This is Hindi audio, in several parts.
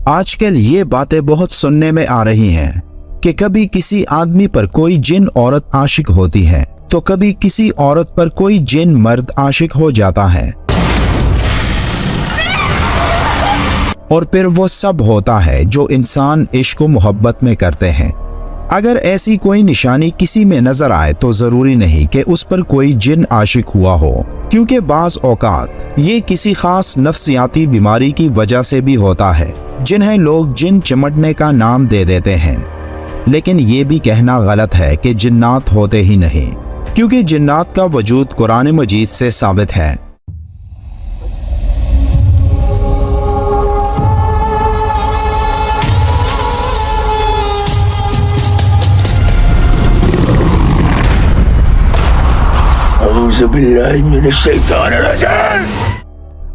आजकल ये बातें बहुत सुनने में आ रही हैं कि कभी किसी आदमी पर कोई जिन औरत आशिक होती है तो कभी किसी औरत पर कोई जिन मर्द आशिक हो जाता है और फिर वो सब होता है जो इंसान इश्क व मोहब्बत में करते हैं। अगर ऐसी कोई निशानी किसी में नजर आए तो जरूरी नहीं कि उस पर कोई जिन आशिक हुआ हो, क्योंकि बाज़ औकात ये किसी खास नफ्सियाती बीमारी की वजह से भी होता है जिन्हें लोग जिन चिमटने का नाम दे देते हैं। लेकिन ये भी कहना गलत है कि जिन्नात होते ही नहीं, क्योंकि जिन्नात का वजूद कुरान मजीद से साबित है।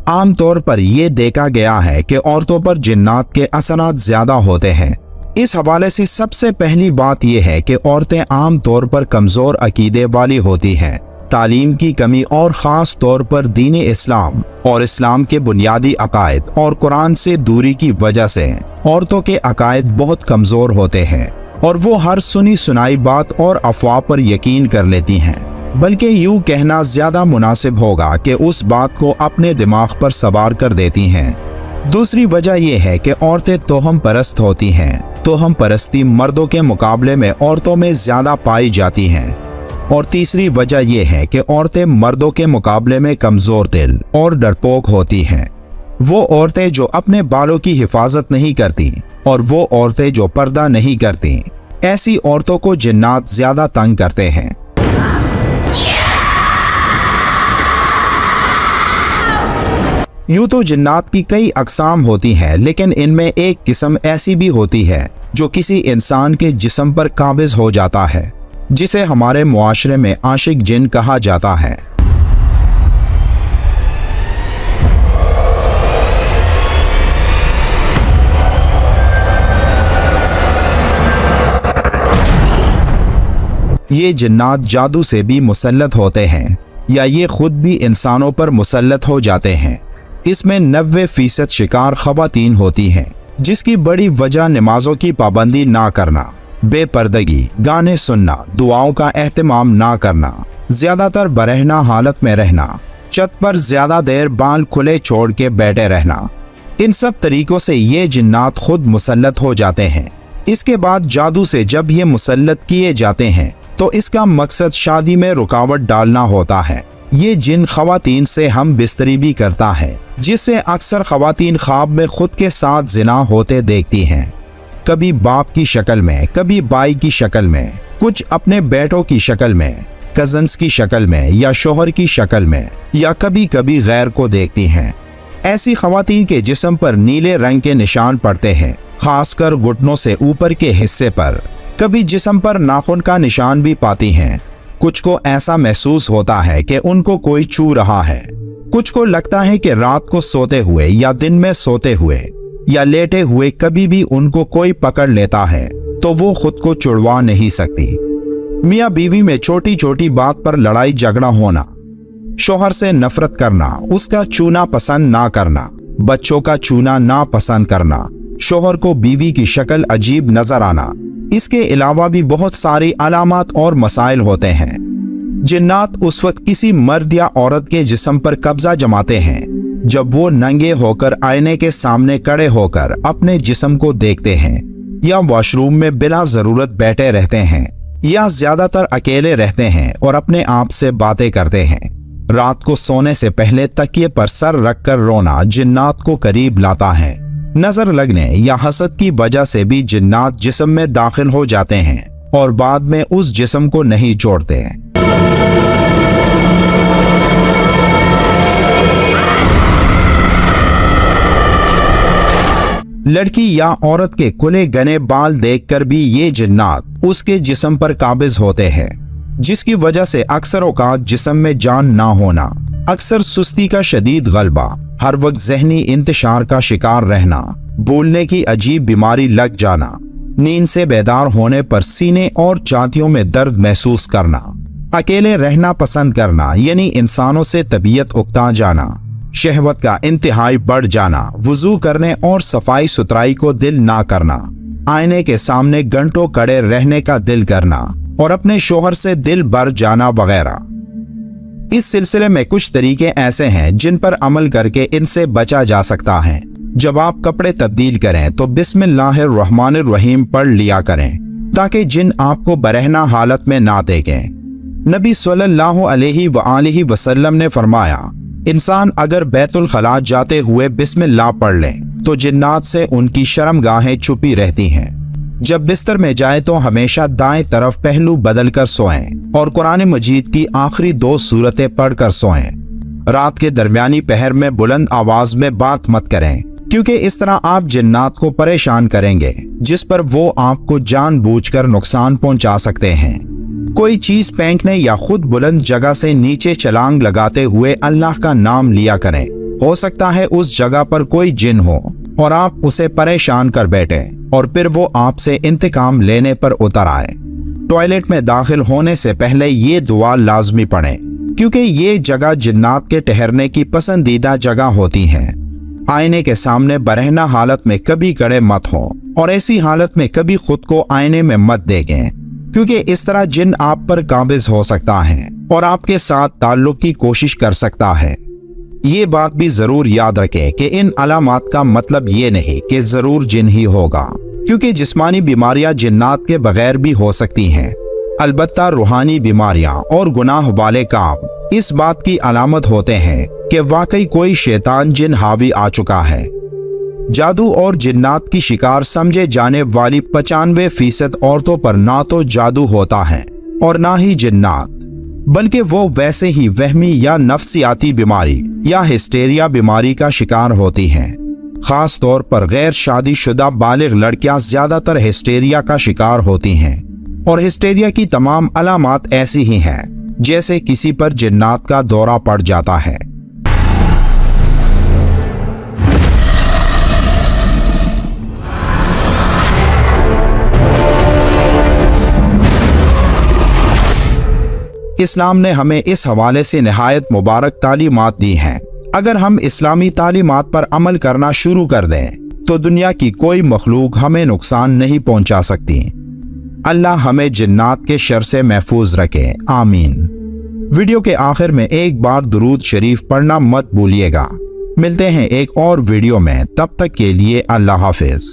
आमतौर पर यह देखा गया है कि औरतों पर जिन्नात के असरात ज्यादा होते हैं। इस हवाले से सबसे पहली बात यह है कि औरतें आम तौर पर कमजोर अकीदे वाली होती हैं। तालीम की कमी और ख़ास तौर पर दीन इस्लाम और इस्लाम के बुनियादी अकायद और कुरान से दूरी की वजह से औरतों के अकायद बहुत कमज़ोर होते हैं और वो हर सुनी सुनाई बात और अफवाह पर यकीन कर लेती हैं। बल्कि यूँ कहना ज़्यादा मुनासिब होगा कि उस बात को अपने दिमाग पर सवार कर देती हैं। दूसरी वजह यह है कि औरतें तोहम परस्त होती हैं। तोहम परस्ती मर्दों के मुकाबले में औरतों में ज़्यादा पाई जाती हैं। और तीसरी वजह यह है कि औरतें मर्दों के मुकाबले में कमज़ोर दिल और डरपोक होती हैं। वो औरतें जो अपने बालों की हिफाजत नहीं करती और वो औरतें जो पर्दा नहीं करती, ऐसी औरतों को जिन्नात ज़्यादा तंग करते हैं। यूँ तो जिन्नात की कई अक़साम होती हैं, लेकिन इनमें एक किस्म ऐसी भी होती है जो किसी इंसान के जिस्म पर काबिज़ हो जाता है, जिसे हमारे मुआशरे में आशिक जिन कहा जाता है। ये जिन्नात जादू से भी मुसल्लत होते हैं या ये खुद भी इंसानों पर मुसल्लत हो जाते हैं। इसमें 90% शिकार ख़वातीन होती हैं, जिसकी बड़ी वजह नमाजों की पाबंदी ना करना, बेपर्दगी, गाने सुनना, दुआओं का एहतमाम ना करना, ज़्यादातर बरहना हालत में रहना, छत पर ज़्यादा देर बाल खुले छोड़ के बैठे रहना। इन सब तरीक़ों से ये जिन्नात खुद मुसल्लत हो जाते हैं। इसके बाद जादू से जब ये मुसल्लत किए जाते हैं तो इसका मकसद शादी में रुकावट डालना होता है। ये जिन ख़वातीन से हम बिस्तरी भी करता है, जिससे अक्सर ख़वातीन ख्वाब में खुद के साथ जिना होते देखती हैं, कभी बाप की शक्ल में, कभी बाई की शक्ल में, कुछ अपने बेटों की शक्ल में, कज़न्स की शक्ल में या शोहर की शक्ल में, या कभी कभी गैर को देखती हैं। ऐसी ख़वातीन के जिस्म पर नीले रंग के निशान पड़ते हैं, खासकर घुटनों से ऊपर के हिस्से पर। कभी जिस्म पर नाखून का निशान भी पाती हैं। कुछ को ऐसा महसूस होता है कि उनको कोई छू रहा है। कुछ को लगता है कि रात को सोते हुए या दिन में सोते हुए या लेटे हुए कभी भी उनको कोई पकड़ लेता है तो वो खुद को छुड़वा नहीं सकती। मियाँ बीवी में छोटी छोटी बात पर लड़ाई झगड़ा होना, शोहर से नफरत करना, उसका छूना पसंद ना करना, बच्चों का छूना ना पसंद करना, शोहर को बीवी की शक्ल अजीब नजर आना। इसके अलावा भी बहुत सारी अलामात और मसाइल होते हैं। जिन्नात उस वक्त किसी मर्द या औरत के जिस्म पर कब्जा जमाते हैं जब वो नंगे होकर आईने के सामने खड़े होकर अपने जिस्म को देखते हैं, या वॉशरूम में बिला जरूरत बैठे रहते हैं, या ज्यादातर अकेले रहते हैं और अपने आप से बातें करते हैं। रात को सोने से पहले तकिए पर सर रखकर रोना जिन्नात को करीब लाता है। नजर लगने या हसद की वजह से भी जिन्नात जिस्म में दाखिल हो जाते हैं और बाद में उस जिस्म को नहीं छोड़ते। लड़की या औरत के खुले घने बाल देखकर भी ये जिन्नात उसके जिस्म पर काबिज होते हैं, जिसकी वजह से अक्सर औकात जिस्म में जान ना होना, अक्सर सुस्ती का शदीद गलबा, हर वक्त जहनी इंतशार का शिकार रहना, बोलने की अजीब बीमारी लग जाना, नींद से बेदार होने पर सीने और छातियों में दर्द महसूस करना, अकेले रहना पसंद करना यानी इंसानों से तबीयत उकता जाना, शहवत का इंतहाई बढ़ जाना, वुजू करने और सफाई सुथराई को दिल ना करना, आईने के सामने घंटों खड़े रहने का दिल करना और अपने शोहर से दिल भर जाना वगैरह। इस सिलसिले में कुछ तरीके ऐसे हैं जिन पर अमल करके इनसे बचा जा सकता है। जब आप कपड़े तब्दील करें तो बिस्मिल्लाहिर्रहमानिर्रहीम पढ़ लिया करें ताकि जिन आपको बरहना हालत में ना देखें। नबी सल्लल्लाहु अलैहि वसल्लम ने फरमाया, इंसान अगर बैतुल खला जाते हुए बिस्मिल्लाह पढ़ ले तो जिन्नात से उनकी शर्मगाहें छुपी रहती हैं। जब बिस्तर में जाए तो हमेशा दाएं तरफ पहलू बदल कर सोएं और कुरान मजीद की आखिरी 2 सूरतें पढ़कर सोएं। रात के दरमियानी पहर में बुलंद आवाज में बात मत करें, क्योंकि इस तरह आप जिन्नात को परेशान करेंगे जिस पर वो आपको जानबूझकर नुकसान पहुंचा सकते हैं। कोई चीज फेंकने या खुद बुलंद जगह से नीचे छलांग लगाते हुए अल्लाह का नाम लिया करें। हो सकता है उस जगह पर कोई जिन हो और आप उसे परेशान कर बैठे और फिर वो आपसे इंतकाम लेने पर उतर आए। टॉयलेट में दाखिल होने से पहले ये दुआ लाजमी पढ़ें, क्योंकि ये जगह जिन्नात के ठहरने की पसंदीदा जगह होती है। आईने के सामने बरहना हालत में कभी खड़े मत हो और ऐसी हालत में कभी खुद को आईने में मत देखें, क्योंकि इस तरह जिन आप पर काबिज हो सकता है और आपके साथ ताल्लुक की कोशिश कर सकता है। ये बात भी जरूर याद रखें कि इन अलामात का मतलब ये नहीं कि जरूर जिन ही होगा, क्योंकि जिस्मानी बीमारियां जिन्नात के बगैर भी हो सकती हैं। अलबत्ता रूहानी बीमारियां और गुनाह वाले काम इस बात की अलामत होते हैं कि वाकई कोई शैतान जिन हावी आ चुका है। जादू और जिन्नात की शिकार समझे जाने वाली 95% औरतों पर ना तो जादू होता है और ना ही जिन्नात, बल्कि वो वैसे ही वहमी या नफ्सियाती बीमारी या हिस्टेरिया बीमारी का शिकार होती हैं। खास तौर पर गैर शादीशुदा बालिग लड़कियां ज्यादातर हिस्टेरिया का शिकार होती हैं और हिस्टेरिया की तमाम अलामात ऐसी ही हैं जैसे किसी पर जिन्नात का दौरा पड़ जाता है। इस्लाम ने हमें इस हवाले से निहायत मुबारक तालीमात दी हैं। अगर हम इस्लामी तालीमात पर अमल करना शुरू कर दें तो दुनिया की कोई मखलूक हमें नुकसान नहीं पहुंचा सकती। अल्लाह हमें जिन्नात के शर से महफूज रखे, आमीन। वीडियो के आखिर में एक बार दुरूद शरीफ पढ़ना मत भूलिएगा। मिलते हैं एक और वीडियो में, तब तक के लिए अल्लाह हाफिज।